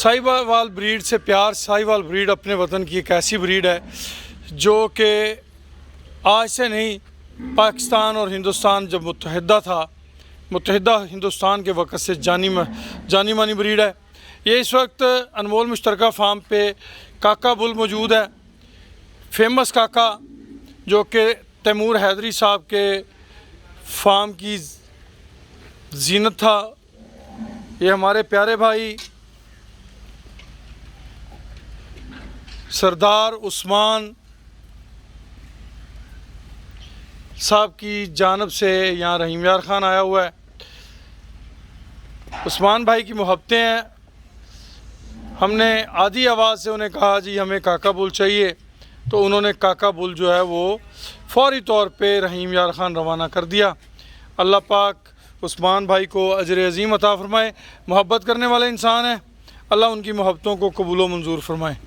Sahiwal breed से प्यार। Sahiwal breed अपने वतन की एक ऐसी ब्रीड है जो कि आज से नहीं, पाकिस्तान और हिंदुस्तान जब मुत्तहिदा हिंदुस्तान के वक़्त से जानी मानी ब्रीड है। ये इस वक्त अनमोल मुश्तरका फार्म पे काका बुल मौजूद है। फेमस काका जो कि तैमूर हैदरी साहब के फार्म की जीनत था। ये हमारे प्यारे भाई सरदार उस्मान साहब की जानब से यहाँ रहीम यार ख़ान आया हुआ है। उस्मान भाई की मोहब्बतें हैं। हमने आधी आवाज़ से उन्हें कहा जी हमें काका बुल चाहिए, तो उन्होंने काका बुल जो है वो फ़ौरी तौर पे रहीम यार ख़ान रवाना कर दिया। अल्लाह पाक उस्मान भाई को अजर अज़ीम अता फ़रमाए। मोहब्बत करने वाले इंसान हैं, अल्लाह उनकी मोहब्बतों को कबूल व मंजूर फ़रमाए।